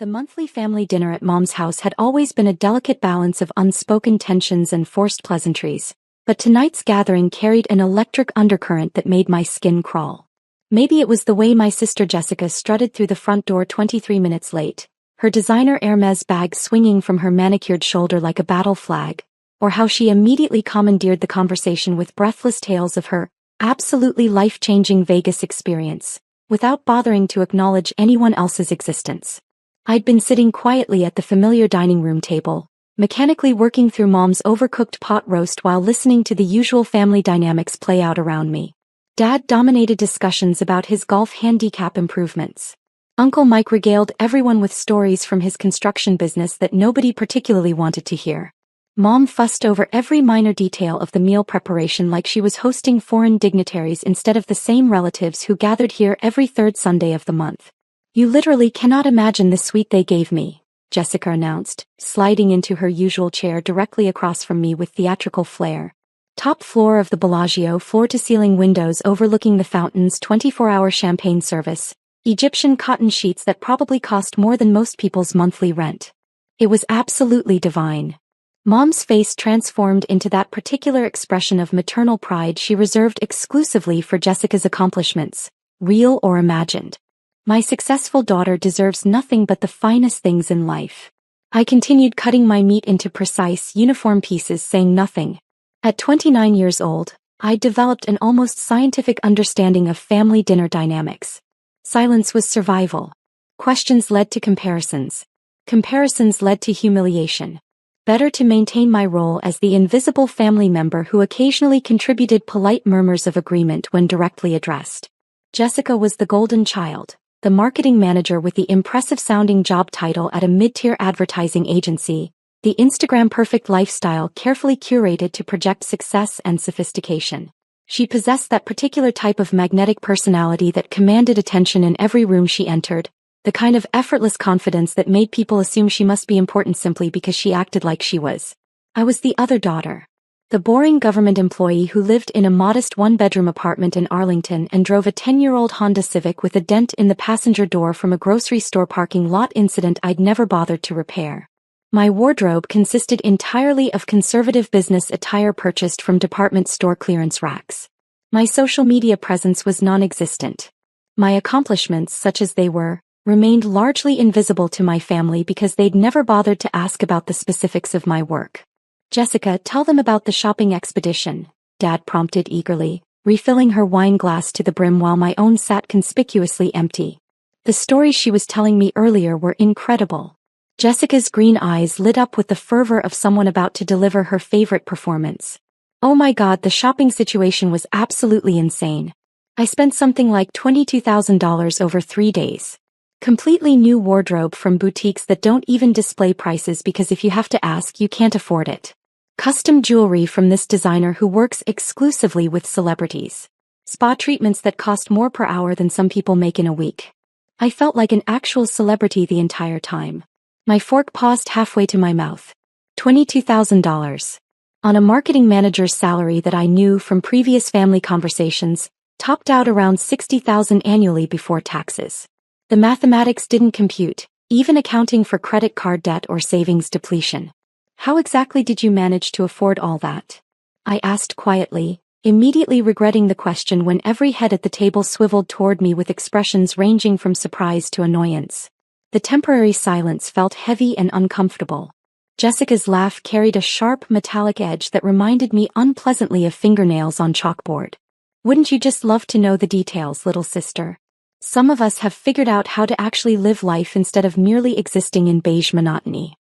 The monthly family dinner at Mom's house had always been a delicate balance of unspoken tensions and forced pleasantries, but tonight's gathering carried an electric undercurrent that made my skin crawl. Maybe it was the way my sister Jessica strutted through the front door 23 minutes late, her designer Hermes bag swinging from her manicured shoulder like a battle flag, or how she immediately commandeered the conversation with breathless tales of her absolutely life-changing Vegas experience, without bothering to acknowledge anyone else's existence. I'd been sitting quietly at the familiar dining room table, mechanically working through Mom's overcooked pot roast while listening to the usual family dynamics play out around me. Dad dominated discussions about his golf handicap improvements. Uncle Mike regaled everyone with stories from his construction business that nobody particularly wanted to hear. Mom fussed over every minor detail of the meal preparation like she was hosting foreign dignitaries instead of the same relatives who gathered here every third Sunday of the month. "You literally cannot imagine the suite they gave me," Jessica announced, sliding into her usual chair directly across from me with theatrical flair. Top floor of the Bellagio, floor-to-ceiling windows overlooking the fountains, 24-hour champagne service, Egyptian cotton sheets that probably cost more than most people's monthly rent. It was absolutely divine. Mom's face transformed into that particular expression of maternal pride she reserved exclusively for Jessica's accomplishments, real or imagined. My successful daughter deserves nothing but the finest things in life. I continued cutting my meat into precise, uniform pieces, saying nothing. At 29 years old, I developed an almost scientific understanding of family dinner dynamics. Silence was survival. Questions led to comparisons. Comparisons led to humiliation. Better to maintain my role as the invisible family member who occasionally contributed polite murmurs of agreement when directly addressed. Jessica was the golden child, the marketing manager with the impressive-sounding job title at a mid-tier advertising agency, the Instagram-perfect lifestyle carefully curated to project success and sophistication. She possessed that particular type of magnetic personality that commanded attention in every room she entered, the kind of effortless confidence that made people assume she must be important simply because she acted like she was. I was the other daughter. The boring government employee who lived in a modest one-bedroom apartment in Arlington and drove a 10-year-old Honda Civic with a dent in the passenger door from a grocery store parking lot incident I'd never bothered to repair. My wardrobe consisted entirely of conservative business attire purchased from department store clearance racks. My social media presence was non-existent. My accomplishments, such as they were, remained largely invisible to my family because they'd never bothered to ask about the specifics of my work. "Jessica, tell them about the shopping expedition," Dad prompted eagerly, refilling her wine glass to the brim while my own sat conspicuously empty. The stories she was telling me earlier were incredible. Jessica's green eyes lit up with the fervor of someone about to deliver her favorite performance. "Oh my God, the shopping situation was absolutely insane. I spent something like $22,000 over 3 days. Completely new wardrobe from boutiques that don't even display prices because if you have to ask, you can't afford it. Custom jewelry from this designer who works exclusively with celebrities. Spa treatments that cost more per hour than some people make in a week. I felt like an actual celebrity the entire time." My fork paused halfway to my mouth. $22,000. On a marketing manager's salary that I knew from previous family conversations, topped out around $60,000 annually before taxes. The mathematics didn't compute, even accounting for credit card debt or savings depletion. "How exactly did you manage to afford all that?" I asked quietly, immediately regretting the question when every head at the table swiveled toward me with expressions ranging from surprise to annoyance. The temporary silence felt heavy and uncomfortable. Jessica's laugh carried a sharp metallic edge that reminded me unpleasantly of fingernails on chalkboard. "Wouldn't you just love to know the details, little sister? Some of us have figured out how to actually live life instead of merely existing in beige monotony."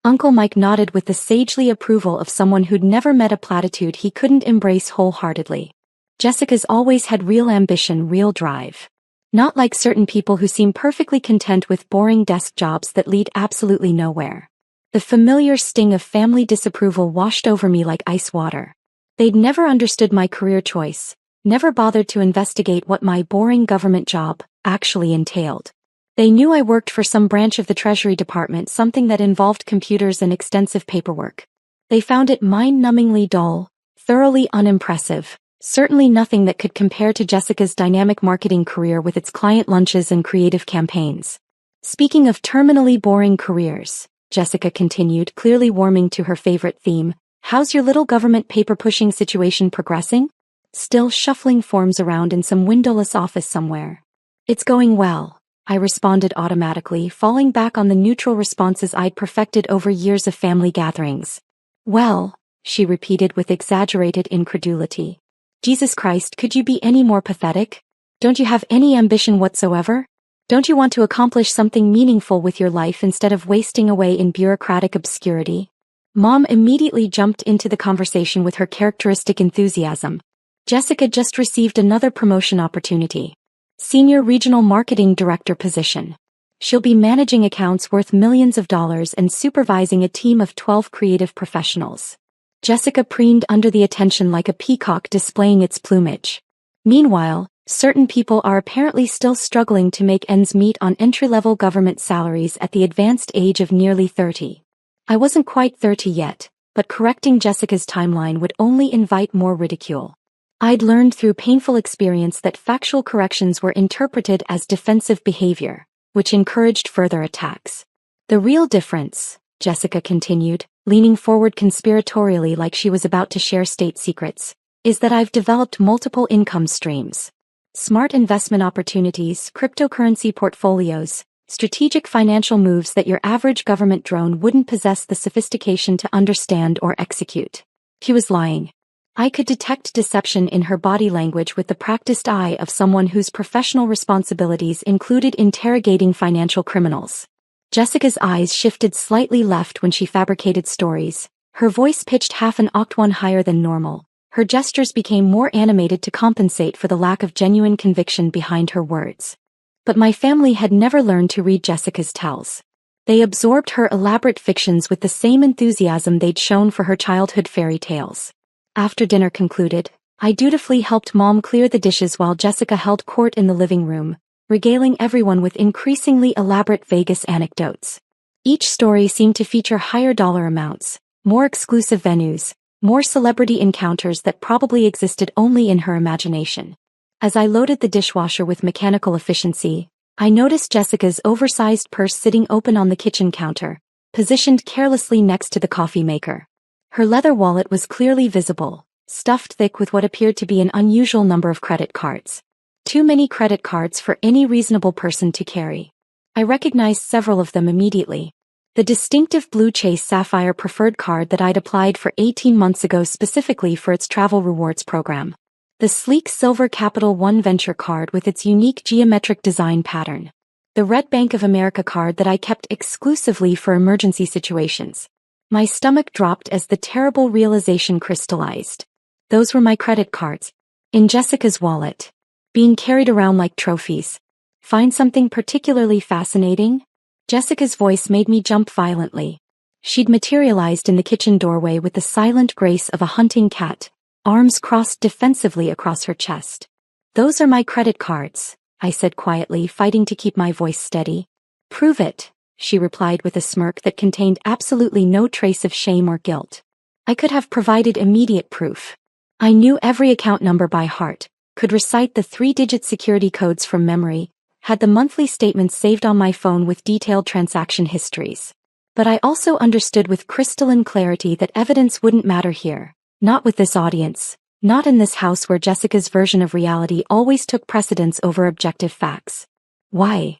Uncle Mike nodded with the sagely approval of someone who'd never met a platitude he couldn't embrace wholeheartedly. "Jessica's always had real ambition, real drive. Not like certain people who seem perfectly content with boring desk jobs that lead absolutely nowhere." The familiar sting of family disapproval washed over me like ice water. They'd never understood my career choice, never bothered to investigate what my boring government job actually entailed. They knew I worked for some branch of the Treasury Department, something that involved computers and extensive paperwork. They found it mind-numbingly dull, thoroughly unimpressive. Certainly nothing that could compare to Jessica's dynamic marketing career with its client lunches and creative campaigns. Speaking of terminally boring careers, Jessica continued, clearly warming to her favorite theme, how's your little government paper-pushing situation progressing? Still shuffling forms around in some windowless office somewhere. It's going well, I responded automatically, falling back on the neutral responses I'd perfected over years of family gatherings. Well, she repeated with exaggerated incredulity. Jesus Christ, could you be any more pathetic? Don't you have any ambition whatsoever? Don't you want to accomplish something meaningful with your life instead of wasting away in bureaucratic obscurity? Mom immediately jumped into the conversation with her characteristic enthusiasm. Jessica just received another promotion opportunity. Senior Regional Marketing Director position. She'll be managing accounts worth millions of dollars and supervising a team of 12 creative professionals. Jessica preened under the attention like a peacock displaying its plumage. Meanwhile, certain people are apparently still struggling to make ends meet on entry-level government salaries at the advanced age of nearly 30. I wasn't quite 30 yet, but correcting Jessica's timeline would only invite more ridicule. I'd learned through painful experience that factual corrections were interpreted as defensive behavior, which encouraged further attacks. The real difference, Jessica continued, leaning forward conspiratorially like she was about to share state secrets, is that I've developed multiple income streams. Smart investment opportunities, cryptocurrency portfolios, strategic financial moves that your average government drone wouldn't possess the sophistication to understand or execute. She was lying. I could detect deception in her body language with the practiced eye of someone whose professional responsibilities included interrogating financial criminals. Jessica's eyes shifted slightly left when she fabricated stories, her voice pitched half an octave higher than normal, her gestures became more animated to compensate for the lack of genuine conviction behind her words. But my family had never learned to read Jessica's tells. They absorbed her elaborate fictions with the same enthusiasm they'd shown for her childhood fairy tales. After dinner concluded, I dutifully helped Mom clear the dishes while Jessica held court in the living room, regaling everyone with increasingly elaborate Vegas anecdotes. Each story seemed to feature higher dollar amounts, more exclusive venues, more celebrity encounters that probably existed only in her imagination. As I loaded the dishwasher with mechanical efficiency, I noticed Jessica's oversized purse sitting open on the kitchen counter, positioned carelessly next to the coffee maker. Her leather wallet was clearly visible, stuffed thick with what appeared to be an unusual number of credit cards. Too many credit cards for any reasonable person to carry. I recognized several of them immediately. The distinctive blue Chase Sapphire Preferred card that I'd applied for 18 months ago specifically for its travel rewards program. The sleek silver Capital One Venture card with its unique geometric design pattern. The red Bank of America card that I kept exclusively for emergency situations. My stomach dropped as the terrible realization crystallized. Those were my credit cards. In Jessica's wallet. Being carried around like trophies. Find something particularly fascinating? Jessica's voice made me jump violently. She'd materialized in the kitchen doorway with the silent grace of a hunting cat, arms crossed defensively across her chest. Those are my credit cards, I said quietly, fighting to keep my voice steady. Prove it, she replied with a smirk that contained absolutely no trace of shame or guilt. I could have provided immediate proof. I knew every account number by heart, could recite the 3-digit security codes from memory, had the monthly statements saved on my phone with detailed transaction histories. But I also understood with crystalline clarity that evidence wouldn't matter here, not with this audience, not in this house where Jessica's version of reality always took precedence over objective facts. Why?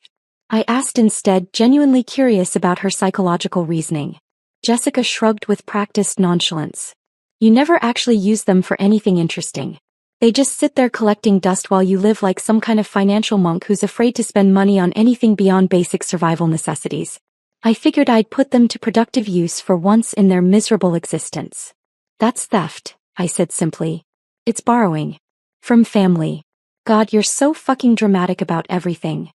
I asked instead, genuinely curious about her psychological reasoning. Jessica shrugged with practiced nonchalance. You never actually use them for anything interesting. They just sit there collecting dust while you live like some kind of financial monk who's afraid to spend money on anything beyond basic survival necessities. I figured I'd put them to productive use for once in their miserable existence. That's theft, I said simply. It's borrowing. From family. God, you're so fucking dramatic about everything.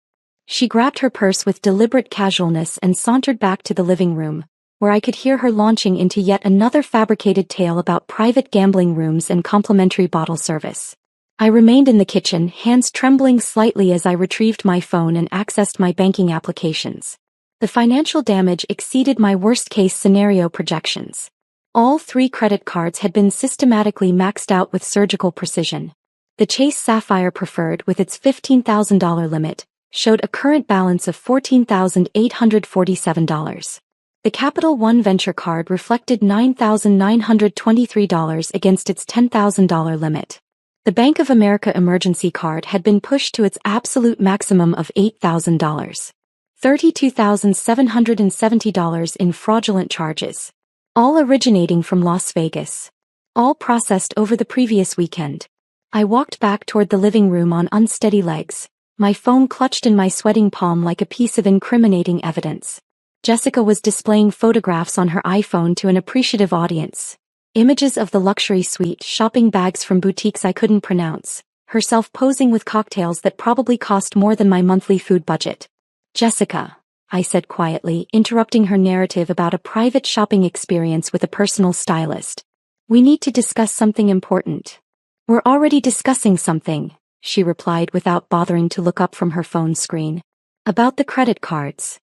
She grabbed her purse with deliberate casualness and sauntered back to the living room, where I could hear her launching into yet another fabricated tale about private gambling rooms and complimentary bottle service. I remained in the kitchen, hands trembling slightly as I retrieved my phone and accessed my banking applications. The financial damage exceeded my worst-case scenario projections. All 3 credit cards had been systematically maxed out with surgical precision. The Chase Sapphire Preferred with its $15,000 limit, showed a current balance of $14,847. The Capital One Venture card reflected $9,923 against its $10,000 limit. The Bank of America emergency card had been pushed to its absolute maximum of $8,000. $32,770 in fraudulent charges. All originating from Las Vegas. All processed over the previous weekend. I walked back toward the living room on unsteady legs, my phone clutched in my sweating palm like a piece of incriminating evidence. Jessica was displaying photographs on her iPhone to an appreciative audience. Images of the luxury suite, shopping bags from boutiques I couldn't pronounce, herself posing with cocktails that probably cost more than my monthly food budget. Jessica, I said quietly, interrupting her narrative about a private shopping experience with a personal stylist. We need to discuss something important. We're already discussing something, she replied without bothering to look up from her phone screen. About the credit cards.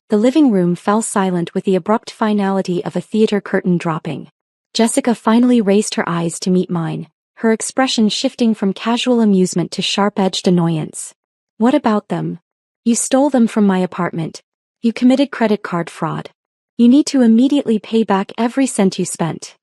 The living room fell silent with the abrupt finality of a theater curtain dropping. Jessica finally raised her eyes to meet mine, her expression shifting from casual amusement to sharp-edged annoyance. What about them? You stole them from my apartment. You committed credit card fraud. You need to immediately pay back every cent you spent.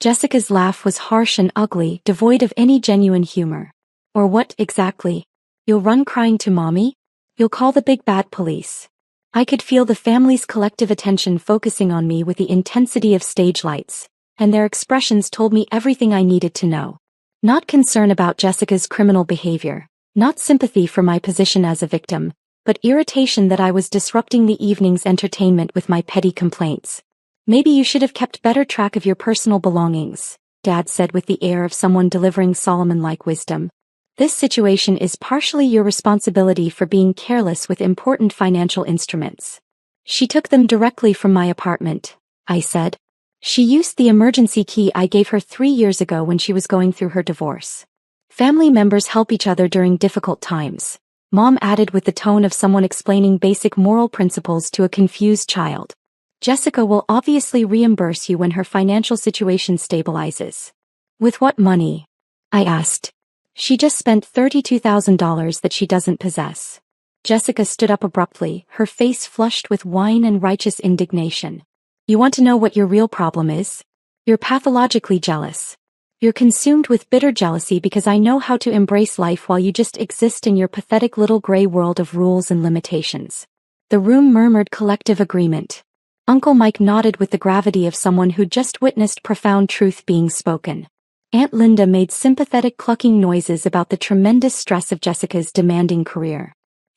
Jessica's laugh was harsh and ugly, devoid of any genuine humor. Or what, exactly? You'll run crying to mommy? You'll call the big bad police. I could feel the family's collective attention focusing on me with the intensity of stage lights, and their expressions told me everything I needed to know. Not concern about Jessica's criminal behavior, not sympathy for my position as a victim, but irritation that I was disrupting the evening's entertainment with my petty complaints. Maybe you should have kept better track of your personal belongings, Dad said with the air of someone delivering Solomon-like wisdom. This situation is partially your responsibility for being careless with important financial instruments. She took them directly from my apartment, I said. She used the emergency key I gave her 3 years ago when she was going through her divorce. Family members help each other during difficult times, Mom added with the tone of someone explaining basic moral principles to a confused child. Jessica will obviously reimburse you when her financial situation stabilizes. With what money? I asked. She just spent $32,000 that she doesn't possess. Jessica stood up abruptly, her face flushed with wine and righteous indignation. You want to know what your real problem is? You're pathologically jealous. You're consumed with bitter jealousy because I know how to embrace life while you just exist in your pathetic little gray world of rules and limitations. The room murmured collective agreement. Uncle Mike nodded with the gravity of someone who'd just witnessed profound truth being spoken. Aunt Linda made sympathetic clucking noises about the tremendous stress of Jessica's demanding career.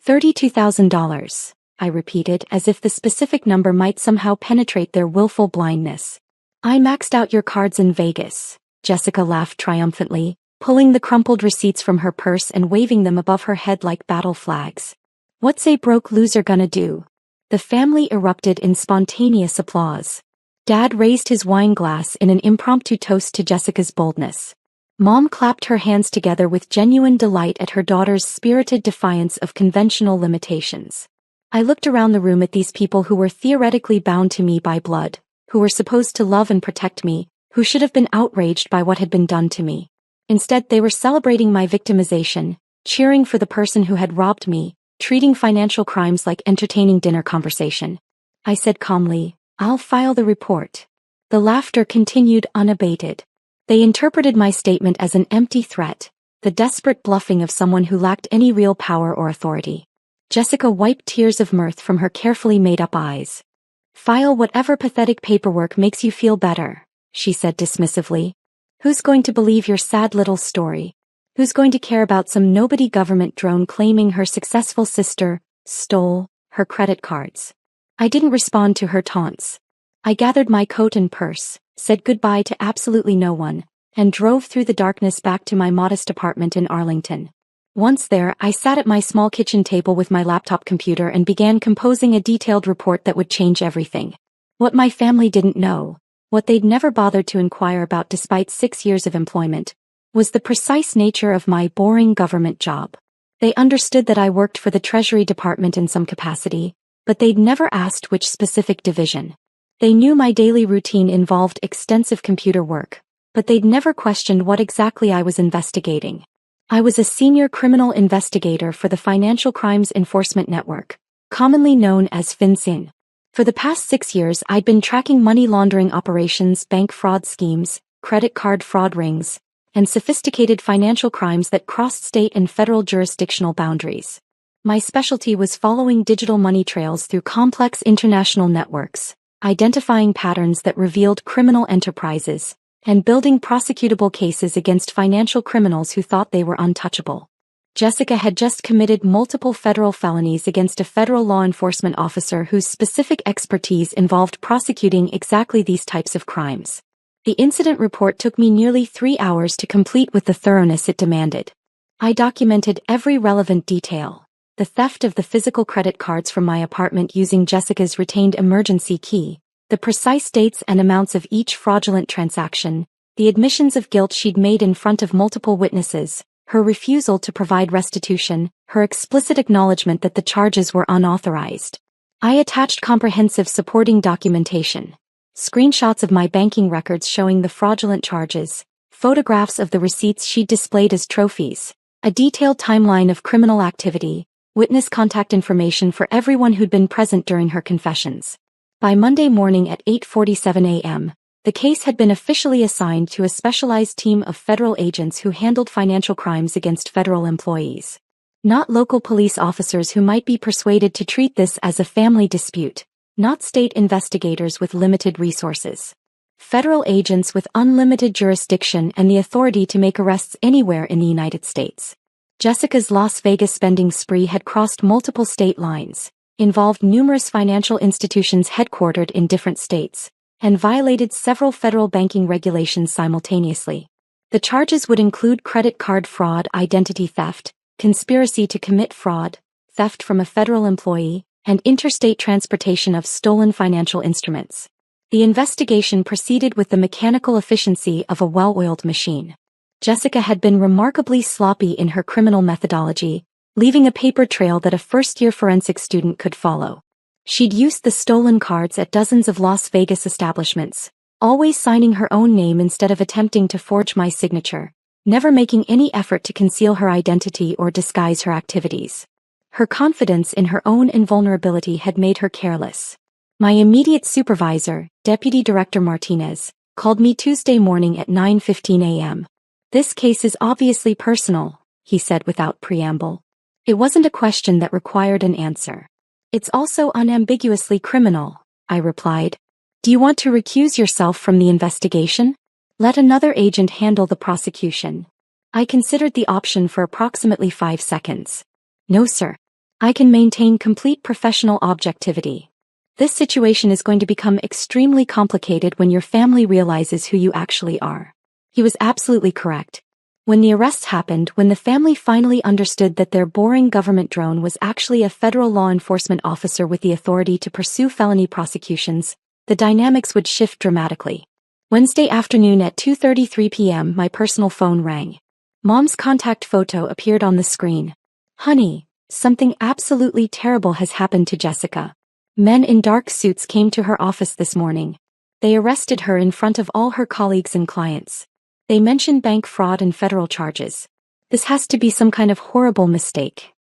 $32,000, I repeated, as if the specific number might somehow penetrate their willful blindness. I maxed out your cards in Vegas, Jessica laughed triumphantly, pulling the crumpled receipts from her purse and waving them above her head like battle flags. What's a broke loser gonna do? The family erupted in spontaneous applause. Dad raised his wine glass in an impromptu toast to Jessica's boldness. Mom clapped her hands together with genuine delight at her daughter's spirited defiance of conventional limitations. I looked around the room at these people who were theoretically bound to me by blood, who were supposed to love and protect me, who should have been outraged by what had been done to me. Instead, they were celebrating my victimization, cheering for the person who had robbed me, treating financial crimes like entertaining dinner conversation. I said calmly, I'll file the report. The laughter continued unabated. They interpreted my statement as an empty threat, the desperate bluffing of someone who lacked any real power or authority. Jessica wiped tears of mirth from her carefully made-up eyes. File whatever pathetic paperwork makes you feel better, she said dismissively. Who's going to believe your sad little story? Who's going to care about some nobody government drone claiming her successful sister stole her credit cards? I didn't respond to her taunts. I gathered my coat and purse, said goodbye to absolutely no one, and drove through the darkness back to my modest apartment in Arlington. Once there, I sat at my small kitchen table with my laptop computer and began composing a detailed report that would change everything. What my family didn't know, what they'd never bothered to inquire about despite 6 years of employment, was the precise nature of my boring government job. They understood that I worked for the Treasury Department in some capacity, but they'd never asked which specific division. They knew my daily routine involved extensive computer work, but they'd never questioned what exactly I was investigating. I was a senior criminal investigator for the Financial Crimes Enforcement Network, commonly known as FinCEN. For the past 6 years, I'd been tracking money laundering operations, bank fraud schemes, credit card fraud rings, and sophisticated financial crimes that crossed state and federal jurisdictional boundaries. My specialty was following digital money trails through complex international networks, identifying patterns that revealed criminal enterprises, and building prosecutable cases against financial criminals who thought they were untouchable. Jessica had just committed multiple federal felonies against a federal law enforcement officer whose specific expertise involved prosecuting exactly these types of crimes. The incident report took me nearly 3 hours to complete with the thoroughness it demanded. I documented every relevant detail: the theft of the physical credit cards from my apartment using Jessica's retained emergency key, the precise dates and amounts of each fraudulent transaction, the admissions of guilt she'd made in front of multiple witnesses, her refusal to provide restitution, her explicit acknowledgement that the charges were unauthorized. I attached comprehensive supporting documentation: screenshots of my banking records showing the fraudulent charges, photographs of the receipts she'd displayed as trophies, a detailed timeline of criminal activity, witness contact information for everyone who'd been present during her confessions. By Monday morning at 8:47 a.m., the case had been officially assigned to a specialized team of federal agents who handled financial crimes against federal employees. Not local police officers who might be persuaded to treat this as a family dispute, not state investigators with limited resources. Federal agents with unlimited jurisdiction and the authority to make arrests anywhere in the United States. Jessica's Las Vegas spending spree had crossed multiple state lines, involved numerous financial institutions headquartered in different states, and violated several federal banking regulations simultaneously. The charges would include credit card fraud, identity theft, conspiracy to commit fraud, theft from a federal employee, and interstate transportation of stolen financial instruments. The investigation proceeded with the mechanical efficiency of a well-oiled machine. Jessica had been remarkably sloppy in her criminal methodology, leaving a paper trail that a first-year forensics student could follow. She'd used the stolen cards at dozens of Las Vegas establishments, always signing her own name instead of attempting to forge my signature, never making any effort to conceal her identity or disguise her activities. Her confidence in her own invulnerability had made her careless. My immediate supervisor, Deputy Director Martinez, called me Tuesday morning at 9:15 a.m. "This case is obviously personal," he said without preamble. It wasn't a question that required an answer. "It's also unambiguously criminal," I replied. "Do you want to recuse yourself from the investigation? Let another agent handle the prosecution." I considered the option for approximately 5 seconds. "No, sir. I can maintain complete professional objectivity. This situation is going to become extremely complicated when your family realizes who you actually are." He was absolutely correct. When the arrests happened, when the family finally understood that their boring government drone was actually a federal law enforcement officer with the authority to pursue felony prosecutions, the dynamics would shift dramatically. Wednesday afternoon at 2:33 p.m. my personal phone rang. Mom's contact photo appeared on the screen. "Honey, something absolutely terrible has happened to Jessica. Men in dark suits came to her office this morning. They arrested her in front of all her colleagues and clients. They mentioned bank fraud and federal charges. This has to be some kind of horrible mistake."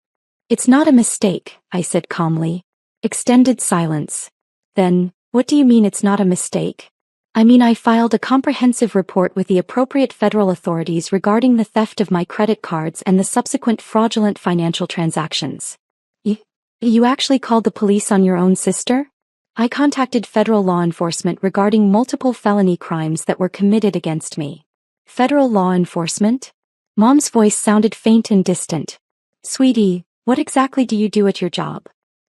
"It's not a mistake," I said calmly. Extended silence. "Then, what do you mean it's not a mistake?" "I mean I filed a comprehensive report with the appropriate federal authorities regarding the theft of my credit cards and the subsequent fraudulent financial transactions." You actually called the police on your own sister?" "I contacted federal law enforcement regarding multiple felony crimes that were committed against me." "Federal law enforcement?" Mom's voice sounded faint and distant. "Sweetie, what exactly do you do at your job?"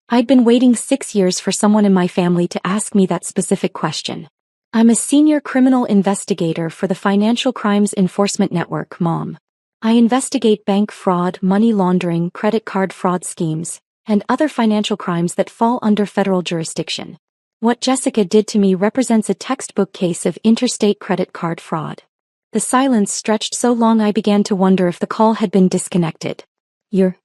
I'd been waiting 6 years for someone in my family to ask me that specific question. "I'm a senior criminal investigator for the Financial Crimes Enforcement Network, Mom. I investigate bank fraud, money laundering, credit card fraud schemes, and other financial crimes that fall under federal jurisdiction. What Jessica did to me represents a textbook case of interstate credit card fraud." The silence stretched so long I began to wonder if the call had been disconnected. You're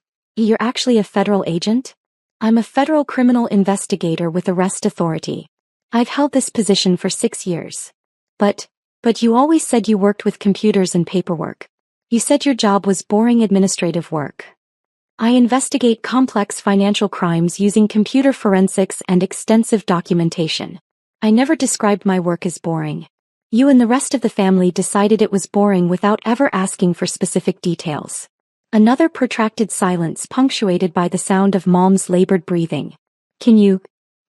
actually a federal agent?" "I'm a federal criminal investigator with arrest authority. I've held this position for 6 years. But you always said you worked with computers and paperwork." You said your job was boring administrative work. I investigate complex financial crimes using computer forensics and extensive documentation. I never described my work as boring. You and the rest of the family decided it was boring without ever asking for specific details. Another protracted silence punctuated by the sound of Mom's labored breathing. Can you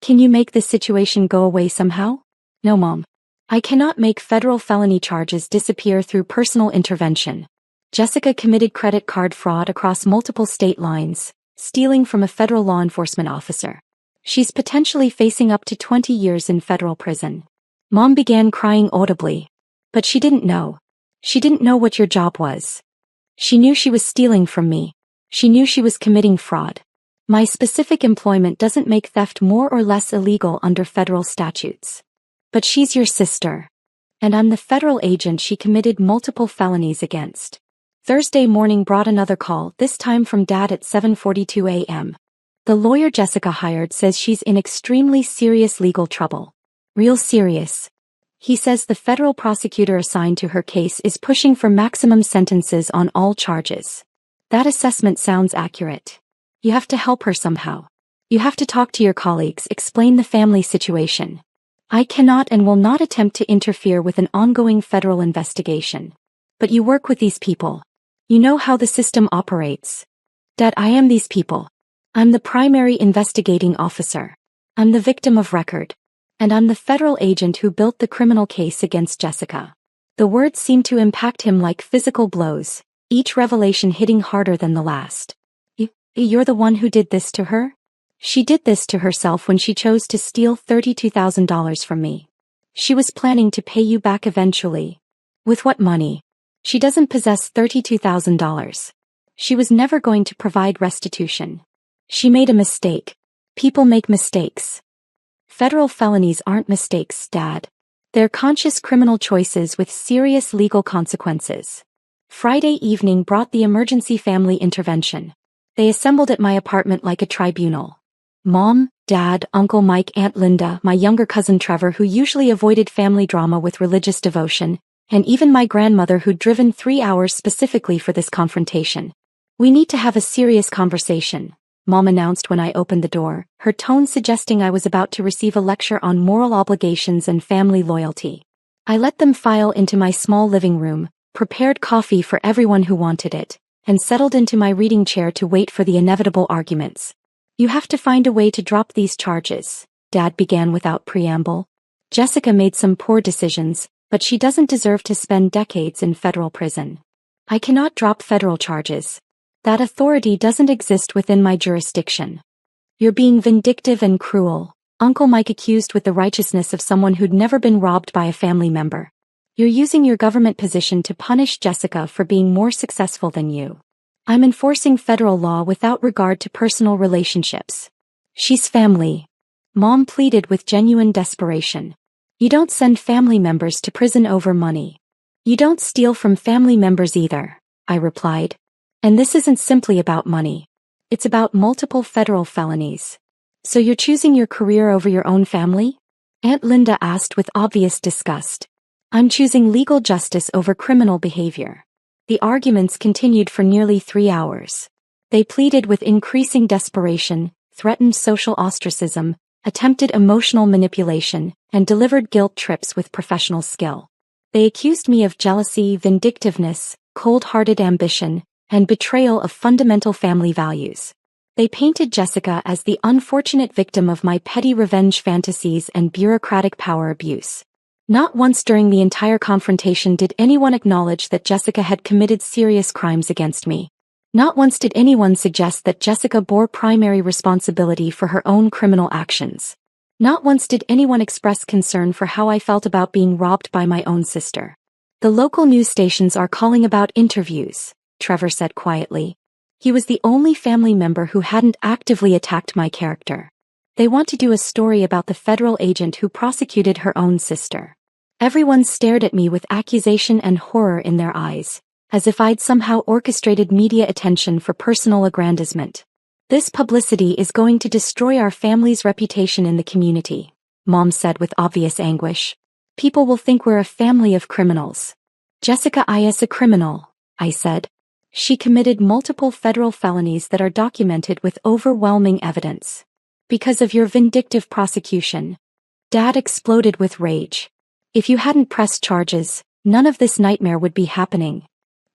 make this situation go away somehow? No, Mom. I cannot make federal felony charges disappear through personal intervention. Jessica committed credit card fraud across multiple state lines, stealing from a federal law enforcement officer. She's potentially facing up to 20 years in federal prison. Mom began crying audibly. But she didn't know. She didn't know what your job was. She knew she was stealing from me. She knew she was committing fraud. My specific employment doesn't make theft more or less illegal under federal statutes. But she's your sister. And I'm the federal agent she committed multiple felonies against. Thursday morning brought another call, this time from Dad at 7:42 a.m. The lawyer Jessica hired says she's in extremely serious legal trouble. Real serious. He says the federal prosecutor assigned to her case is pushing for maximum sentences on all charges. That assessment sounds accurate. You have to help her somehow. You have to talk to your colleagues, explain the family situation. I cannot and will not attempt to interfere with an ongoing federal investigation. But you work with these people. You know how the system operates. Dad, I am these people. I'm the primary investigating officer. I'm the victim of record. And I'm the federal agent who built the criminal case against Jessica. The words seemed to impact him like physical blows, each revelation hitting harder than the last. You're the one who did this to her? She did this to herself when she chose to steal $32,000 from me. She was planning to pay you back eventually. With what money? She doesn't possess $32,000. She was never going to provide restitution. She made a mistake. People make mistakes. Federal felonies aren't mistakes, Dad. They're conscious criminal choices with serious legal consequences. Friday evening brought the emergency family intervention. They assembled at my apartment like a tribunal. Mom, Dad, Uncle Mike, Aunt Linda, my younger cousin Trevor, who usually avoided family drama with religious devotion, and even my grandmother who'd driven 3 hours specifically for this confrontation. We need to have a serious conversation, Mom announced when I opened the door, her tone suggesting I was about to receive a lecture on moral obligations and family loyalty. I let them file into my small living room, prepared coffee for everyone who wanted it, and settled into my reading chair to wait for the inevitable arguments. You have to find a way to drop these charges, Dad began without preamble. Jessica made some poor decisions, but she doesn't deserve to spend decades in federal prison. I cannot drop federal charges. That authority doesn't exist within my jurisdiction. You're being vindictive and cruel, Uncle Mike accused with the righteousness of someone who'd never been robbed by a family member. You're using your government position to punish Jessica for being more successful than you. I'm enforcing federal law without regard to personal relationships. She's family. Mom pleaded with genuine desperation. You don't send family members to prison over money. You don't steal from family members either, I replied. And this isn't simply about money. It's about multiple federal felonies. So you're choosing your career over your own family? Aunt Linda asked with obvious disgust. I'm choosing legal justice over criminal behavior. The arguments continued for nearly 3 hours. They pleaded with increasing desperation, threatened social ostracism, attempted emotional manipulation, and delivered guilt trips with professional skill. They accused me of jealousy, vindictiveness, cold-hearted ambition, and betrayal of fundamental family values. They painted Jessica as the unfortunate victim of my petty revenge fantasies and bureaucratic power abuse. Not once during the entire confrontation did anyone acknowledge that Jessica had committed serious crimes against me. Not once did anyone suggest that Jessica bore primary responsibility for her own criminal actions. Not once did anyone express concern for how I felt about being robbed by my own sister. The local news stations are calling about interviews, Trevor said quietly. He was the only family member who hadn't actively attacked my character. They want to do a story about the federal agent who prosecuted her own sister. Everyone stared at me with accusation and horror in their eyes, as if I'd somehow orchestrated media attention for personal aggrandizement. This publicity is going to destroy our family's reputation in the community, Mom said with obvious anguish. People will think we're a family of criminals. Jessica is a criminal. I said. She committed multiple federal felonies that are documented with overwhelming evidence. Because of your vindictive prosecution. Dad exploded with rage. If you hadn't pressed charges, none of this nightmare would be happening.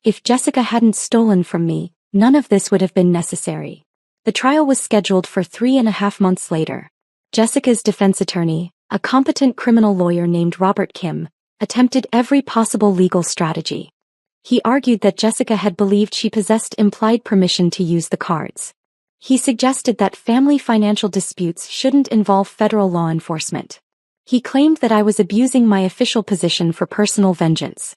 If Jessica hadn't stolen from me, none of this would have been necessary. The trial was scheduled for 3.5 months later. Jessica's defense attorney, a competent criminal lawyer named Robert Kim, attempted every possible legal strategy. He argued that Jessica had believed she possessed implied permission to use the cards. He suggested that family financial disputes shouldn't involve federal law enforcement. He claimed that I was abusing my official position for personal vengeance.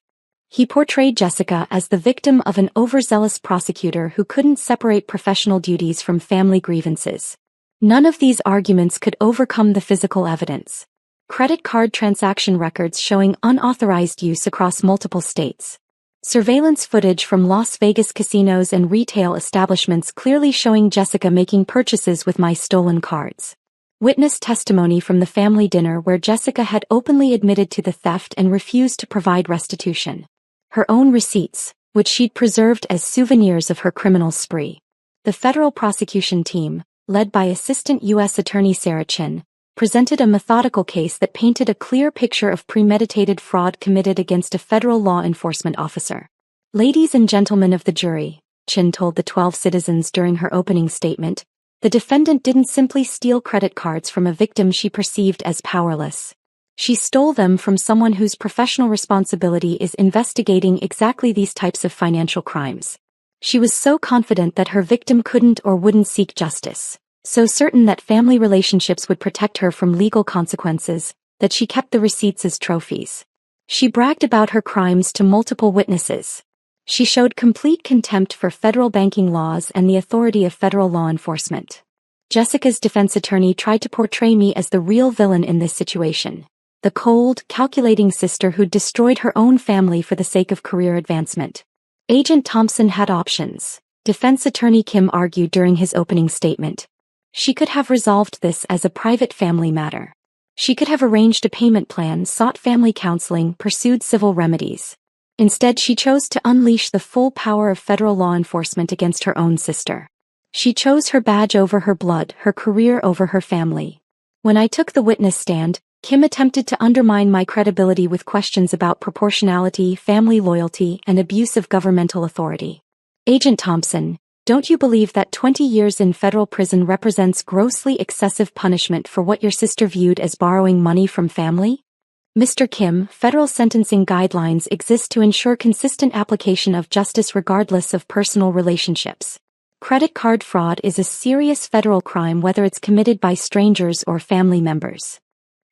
He portrayed Jessica as the victim of an overzealous prosecutor who couldn't separate professional duties from family grievances. None of these arguments could overcome the physical evidence. Credit card transaction records showing unauthorized use across multiple states. Surveillance footage from Las Vegas casinos and retail establishments clearly showing Jessica making purchases with my stolen cards. Witness testimony from the family dinner where Jessica had openly admitted to the theft and refused to provide restitution. Her own receipts, which she'd preserved as souvenirs of her criminal spree. The federal prosecution team, led by Assistant U.S. Attorney Sarah Chin, presented a methodical case that painted a clear picture of premeditated fraud committed against a federal law enforcement officer. Ladies and gentlemen of the jury, Chin told the 12 citizens during her opening statement, the defendant didn't simply steal credit cards from a victim she perceived as powerless. She stole them from someone whose professional responsibility is investigating exactly these types of financial crimes. She was so confident that her victim couldn't or wouldn't seek justice, so certain that family relationships would protect her from legal consequences, that she kept the receipts as trophies. She bragged about her crimes to multiple witnesses. She showed complete contempt for federal banking laws and the authority of federal law enforcement. Jessica's defense attorney tried to portray me as the real villain in this situation. The cold, calculating sister who'd destroyed her own family for the sake of career advancement. Agent Thompson had options, defense attorney Kim argued during his opening statement. She could have resolved this as a private family matter. She could have arranged a payment plan, sought family counseling, pursued civil remedies. Instead, she chose to unleash the full power of federal law enforcement against her own sister. She chose her badge over her blood, her career over her family. When I took the witness stand, Kim attempted to undermine my credibility with questions about proportionality, family loyalty, and abuse of governmental authority. Agent Thompson, don't you believe that 20 years in federal prison represents grossly excessive punishment for what your sister viewed as borrowing money from family? Mr. Kim, federal sentencing guidelines exist to ensure consistent application of justice regardless of personal relationships. Credit card fraud is a serious federal crime whether it's committed by strangers or family members.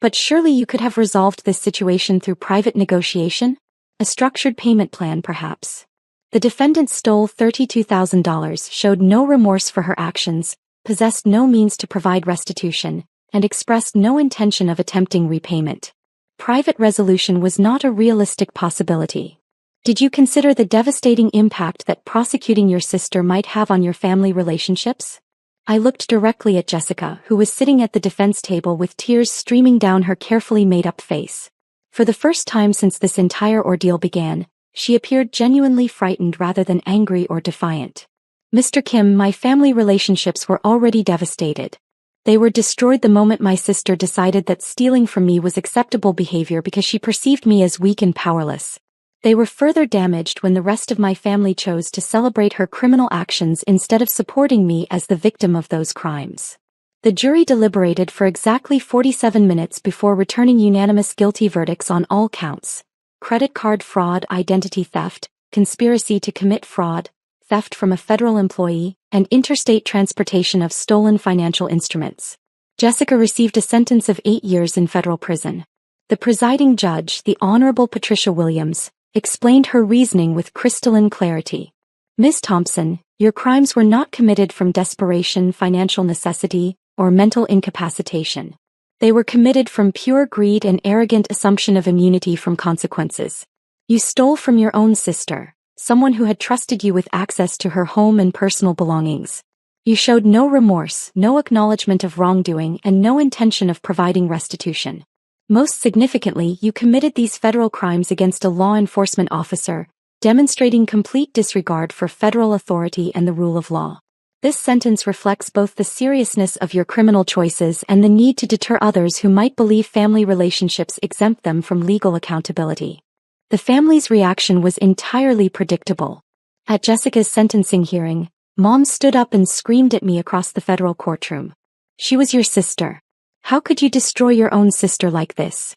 But surely you could have resolved this situation through private negotiation? A structured payment plan, perhaps. The defendant stole $32,000, showed no remorse for her actions, possessed no means to provide restitution, and expressed no intention of attempting repayment. Private resolution was not a realistic possibility. Did you consider the devastating impact that prosecuting your sister might have on your family relationships? I looked directly at Jessica, who was sitting at the defense table with tears streaming down her carefully made-up face. For the first time since this entire ordeal began, she appeared genuinely frightened rather than angry or defiant. Mr. Kim, my family relationships were already devastated. They were destroyed the moment my sister decided that stealing from me was acceptable behavior because she perceived me as weak and powerless. They were further damaged when the rest of my family chose to celebrate her criminal actions instead of supporting me as the victim of those crimes. The jury deliberated for exactly 47 minutes before returning unanimous guilty verdicts on all counts: credit card fraud, identity theft, conspiracy to commit fraud, theft from a federal employee, and interstate transportation of stolen financial instruments. Jessica received a sentence of 8 years in federal prison. The presiding judge, the Honorable Patricia Williams, explained her reasoning with crystalline clarity. Ms. Thompson, your crimes were not committed from desperation, financial necessity, or mental incapacitation. They were committed from pure greed and arrogant assumption of immunity from consequences. You stole from your own sister, someone who had trusted you with access to her home and personal belongings. You showed no remorse, no acknowledgement of wrongdoing, and no intention of providing restitution. Most significantly, you committed these federal crimes against a law enforcement officer, demonstrating complete disregard for federal authority and the rule of law. This sentence reflects both the seriousness of your criminal choices and the need to deter others who might believe family relationships exempt them from legal accountability. The family's reaction was entirely predictable. At Jessica's sentencing hearing, Mom stood up and screamed at me across the federal courtroom. "She was your sister. How could you destroy your own sister like this?"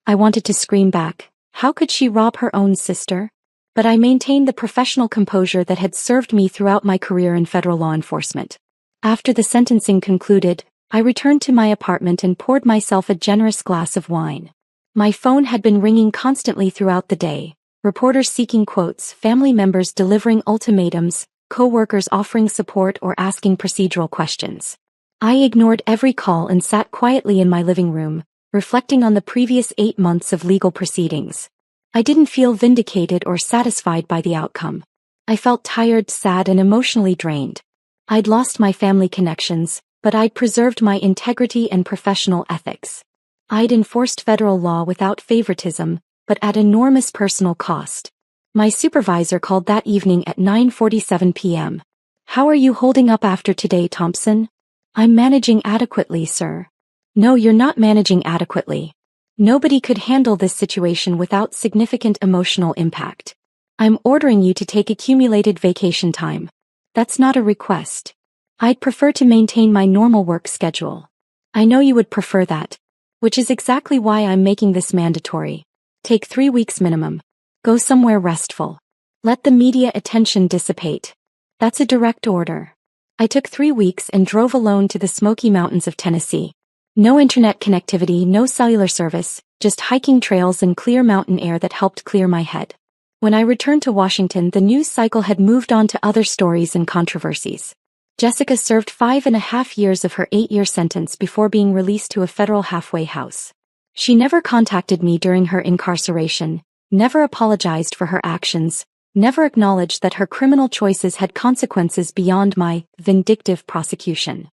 I wanted to scream back, "How could she rob her own sister?" But I maintained the professional composure that had served me throughout my career in federal law enforcement. After the sentencing concluded, I returned to my apartment and poured myself a generous glass of wine. My phone had been ringing constantly throughout the day, reporters seeking quotes, family members delivering ultimatums, co-workers offering support or asking procedural questions. I ignored every call and sat quietly in my living room, reflecting on the previous 8 months of legal proceedings. I didn't feel vindicated or satisfied by the outcome. I felt tired, sad, and emotionally drained. I'd lost my family connections, but I'd preserved my integrity and professional ethics. I'd enforced federal law without favoritism, but at enormous personal cost. My supervisor called that evening at 9:47 p.m. "How are you holding up after today, Thompson?" "I'm managing adequately, sir." "No, you're not managing adequately. Nobody could handle this situation without significant emotional impact. I'm ordering you to take accumulated vacation time. That's not a request. I'd prefer to maintain my normal work schedule. I know you would prefer that. Which is exactly why I'm making this mandatory. Take 3 weeks minimum. Go somewhere restful. Let the media attention dissipate. That's a direct order." I took 3 weeks and drove alone to the Smoky Mountains of Tennessee. No internet connectivity, no cellular service, just hiking trails and clear mountain air that helped clear my head. When I returned to Washington, the news cycle had moved on to other stories and controversies. Jessica served 5.5 years of her 8-year sentence before being released to a federal halfway house. She never contacted me during her incarceration, never apologized for her actions, never acknowledged that her criminal choices had consequences beyond my vindictive prosecution.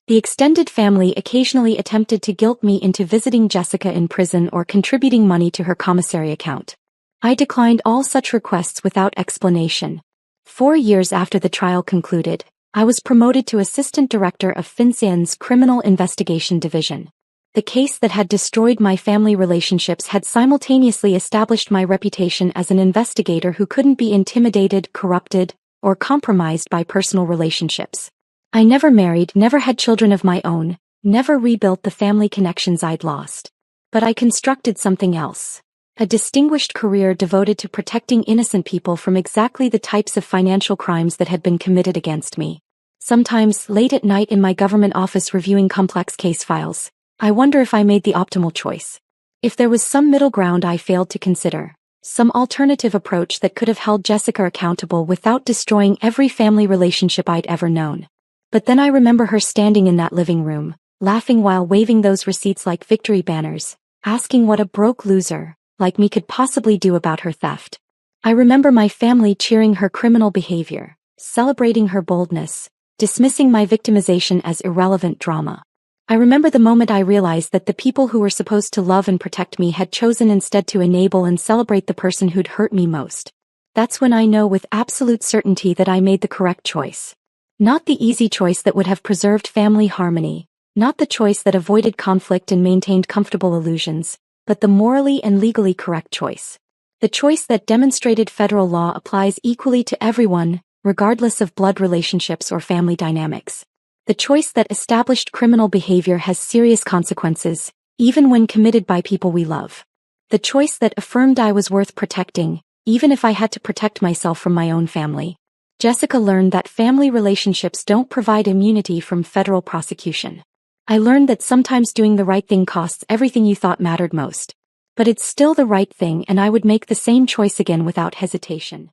The extended family occasionally attempted to guilt me into visiting Jessica in prison or contributing money to her commissary account. I declined all such requests without explanation. 4 years after the trial concluded, I was promoted to Assistant Director of FinCEN's Criminal Investigation Division. The case that had destroyed my family relationships had simultaneously established my reputation as an investigator who couldn't be intimidated, corrupted, or compromised by personal relationships. I never married, never had children of my own, never rebuilt the family connections I'd lost. But I constructed something else. A distinguished career devoted to protecting innocent people from exactly the types of financial crimes that had been committed against me. Sometimes, late at night in my government office reviewing complex case files, I wonder if I made the optimal choice. If there was some middle ground I failed to consider. Some alternative approach that could have held Jessica accountable without destroying every family relationship I'd ever known. But then I remember her standing in that living room, laughing while waving those receipts like victory banners, asking what a broke loser, like me, could possibly do about her theft. I remember my family cheering her criminal behavior, celebrating her boldness, dismissing my victimization as irrelevant drama. I remember the moment I realized that the people who were supposed to love and protect me had chosen instead to enable and celebrate the person who'd hurt me most. That's when I know with absolute certainty that I made the correct choice. Not the easy choice that would have preserved family harmony, not the choice that avoided conflict and maintained comfortable illusions, but the morally and legally correct choice. The choice that demonstrated federal law applies equally to everyone, regardless of blood relationships or family dynamics. The choice that established criminal behavior has serious consequences, even when committed by people we love. The choice that affirmed I was worth protecting, even if I had to protect myself from my own family. Jessica learned that family relationships don't provide immunity from federal prosecution. I learned that sometimes doing the right thing costs everything you thought mattered most. But it's still the right thing, and I would make the same choice again without hesitation.